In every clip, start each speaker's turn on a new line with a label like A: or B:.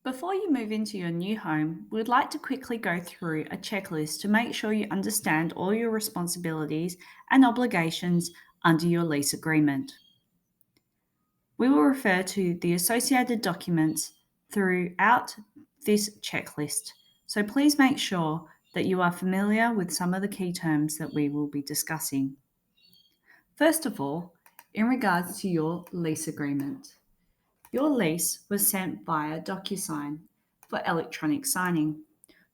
A: Before you move into your new home, we'd like to quickly go through a checklist to make sure you understand all your responsibilities and obligations under your lease agreement. We will refer to the associated documents throughout this checklist, so please make sure that you are familiar with some of the key terms that we will be discussing. First of all, in regards to your lease agreement. Your lease was sent via DocuSign for electronic signing.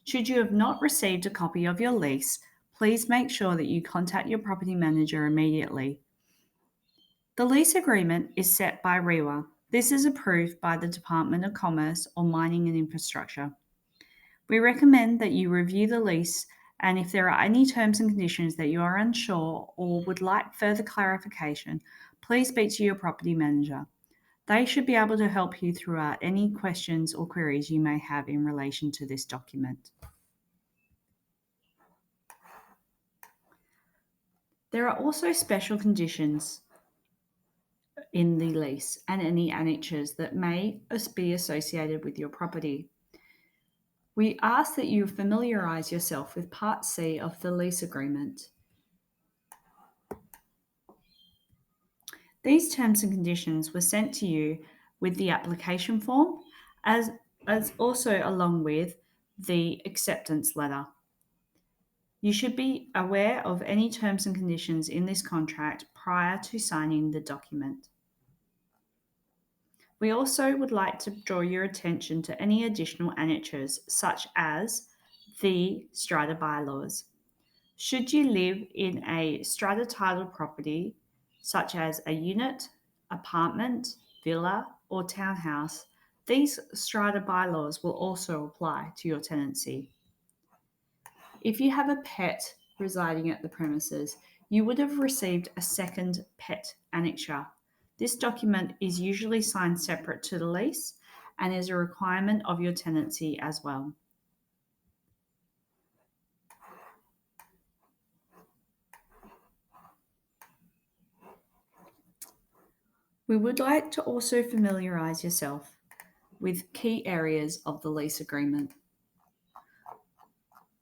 A: Should you have not received a copy of your lease, please make sure that you contact your property manager immediately. The lease agreement is set by REWA. This is approved by the Department of Commerce or Mining and Infrastructure. We recommend that you review the lease, and if there are any terms and conditions that you are unsure or would like further clarification, please speak to your property manager. They should be able to help you throughout any questions or queries you may have in relation to this document. There are also special conditions in the lease and any annexures that may be associated with your property. We ask that you familiarise yourself with Part C of the lease agreement. These terms and conditions were sent to you with the application form as also along with the acceptance letter. You should be aware of any terms and conditions in this contract prior to signing the document. We also would like to draw your attention to any additional annexures, such as the strata bylaws. Should you live in a strata titled property, such as a unit, apartment, villa, or townhouse, these strata bylaws will also apply to your tenancy. If you have a pet residing at the premises, you would have received a second pet annexure. This document is usually signed separate to the lease and is a requirement of your tenancy as well. We would like to also familiarise yourself with key areas of the lease agreement.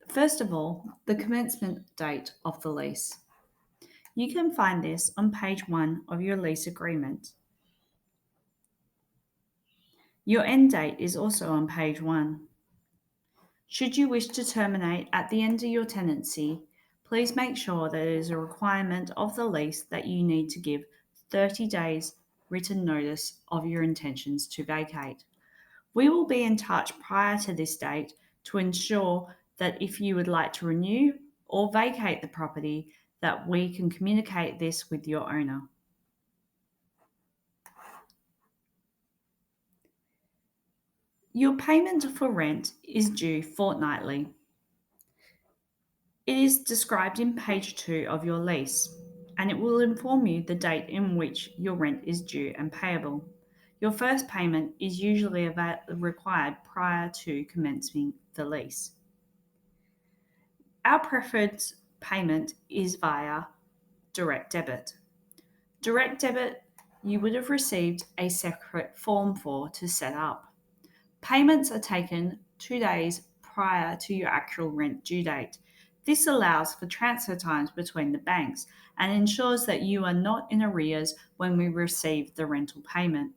A: First of all, the commencement date of the lease. You can find this on page 1 of your lease agreement. Your end date is also on page 1. Should you wish to terminate at the end of your tenancy, please make sure that it is a requirement of the lease that you need to give 30 days written notice of your intentions to vacate. We will be in touch prior to this date to ensure that if you would like to renew or vacate the property, that we can communicate this with your owner. Your payment for rent is due fortnightly. It is described in page 2 of your lease, and it will inform you the date in which your rent is due and payable. Your first payment is usually required prior to commencing the lease. Our preferred payment is via direct debit. Direct debit, you would have received a separate form for to set up. Payments are taken 2 days prior to your actual rent due date. This allows for transfer times between the banks and ensures that you are not in arrears when we receive the rental payment.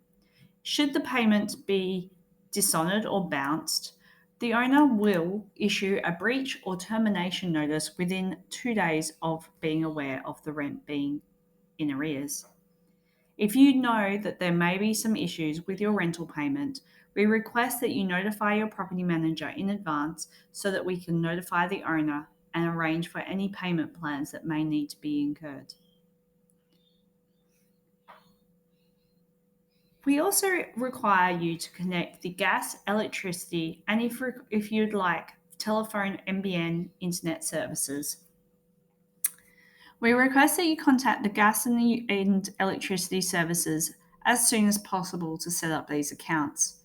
A: Should the payment be dishonoured or bounced, the owner will issue a breach or termination notice within 2 days of being aware of the rent being in arrears. If you know that there may be some issues with your rental payment, we request that you notify your property manager in advance so that we can notify the owner and arrange for any payment plans that may need to be incurred. We also require you to connect the gas, electricity, and if you'd like, telephone, NBN, internet services. We request that you contact the gas and electricity services as soon as possible to set up these accounts.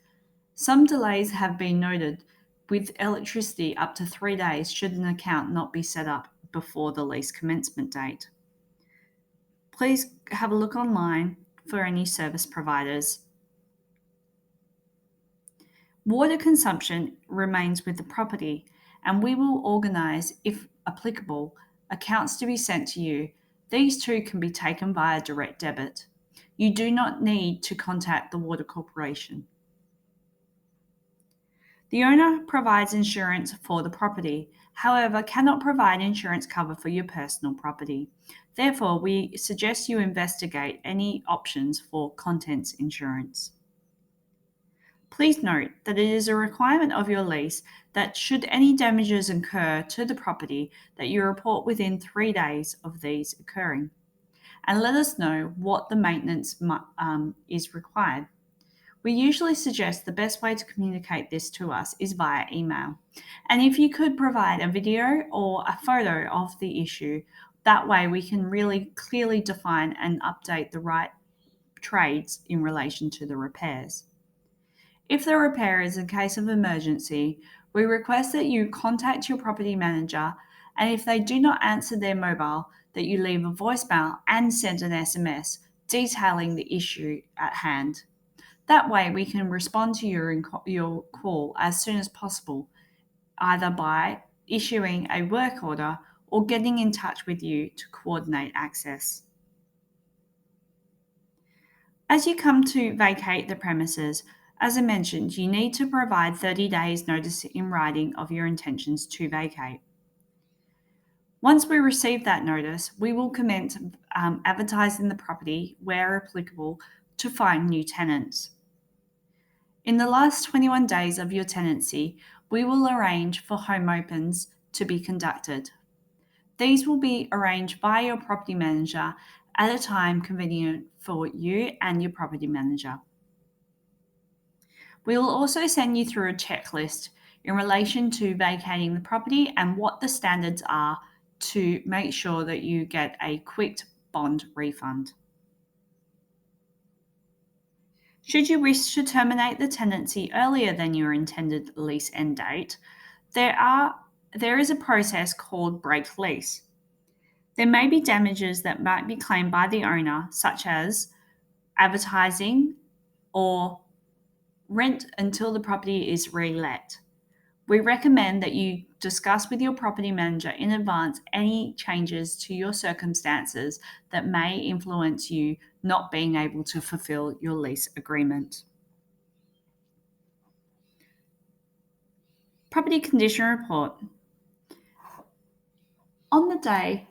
A: Some delays have been noted with electricity up to 3 days should an account not be set up before the lease commencement date. Please have a look online for any service providers. Water consumption remains with the property, and we will organise, if applicable, accounts to be sent to you. These too can be taken via direct debit. You do not need to contact the Water Corporation. The owner provides insurance for the property, however, cannot provide insurance cover for your personal property. Therefore, we suggest you investigate any options for contents insurance. Please note that it is a requirement of your lease that should any damages occur to the property that you report within 3 days of these occurring, and let us know what the maintenance is required. We usually suggest the best way to communicate this to us is via email. And if you could provide a video or a photo of the issue, that way we can really clearly define and update the right trades in relation to the repairs. If the repair is in case of emergency, we request that you contact your property manager, and if they do not answer their mobile, that you leave a voicemail and send an SMS detailing the issue at hand. That way, we can respond to your call as soon as possible, either by issuing a work order or getting in touch with you to coordinate access. As you come to vacate the premises, as I mentioned, you need to provide 30 days notice in writing of your intentions to vacate. Once we receive that notice, we will commence advertising the property where applicable to find new tenants. In the last 21 days of your tenancy, we will arrange for home opens to be conducted. These will be arranged by your property manager at a time convenient for you and your property manager. We will also send you through a checklist in relation to vacating the property and what the standards are to make sure that you get a quick bond refund. Should you wish to terminate the tenancy earlier than your intended lease end date, there is a process called break lease. There may be damages that might be claimed by the owner, such as advertising or rent until the property is re-let. We recommend that you discuss with your property manager in advance any changes to your circumstances that may influence you not being able to fulfill your lease agreement. Property condition report. On the day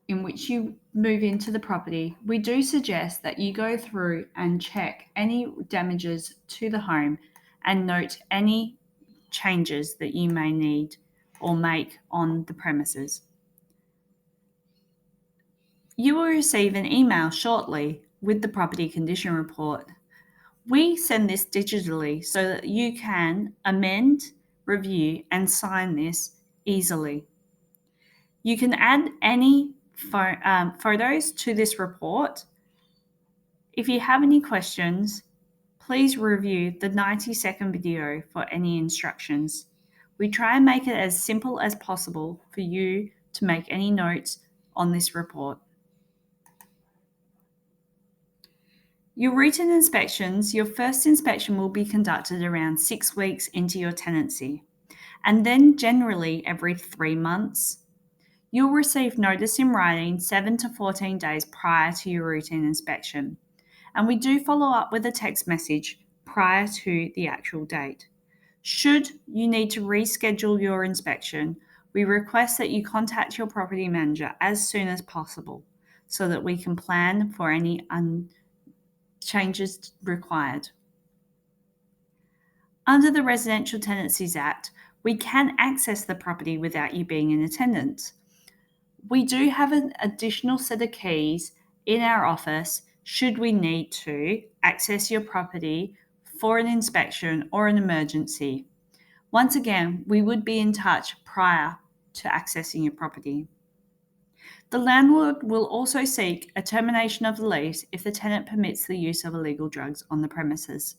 A: in which you move into the property, we do suggest that you go through and check any damages to the home and note any changes that you may need or make on the premises. You will receive an email shortly with the property condition report. We send this digitally so that you can amend, review, and sign this easily. You can add any photos to this report. If you have any questions, please review the 90-second video for any instructions. We try and make it as simple as possible for you to make any notes on this report. Your routine inspections, your first inspection will be conducted around 6 weeks into your tenancy, and then generally every 3 months. You'll receive notice in writing 7 to 14 days prior to your routine inspection, and we do follow up with a text message prior to the actual date. Should you need to reschedule your inspection, we request that you contact your property manager as soon as possible so that we can plan for any changes required. Under the Residential Tenancies Act, we can access the property without you being in attendance. We do have an additional set of keys in our office should we need to access your property for an inspection or an emergency. Once again, we would be in touch prior to accessing your property. The landlord will also seek a termination of the lease if the tenant permits the use of illegal drugs on the premises.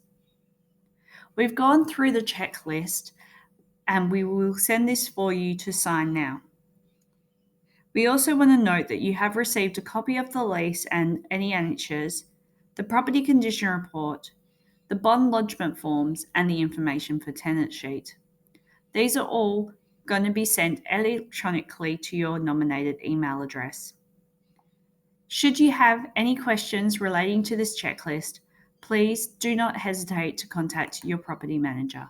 A: We've gone through the checklist and we will send this for you to sign now. We also want to note that you have received a copy of the lease and any annexures, the property condition report, the the bond lodgement forms, and the information for tenant sheet. These are all going to be sent electronically to your nominated email address. Should you have any questions relating to this checklist, please do not hesitate to contact your property manager.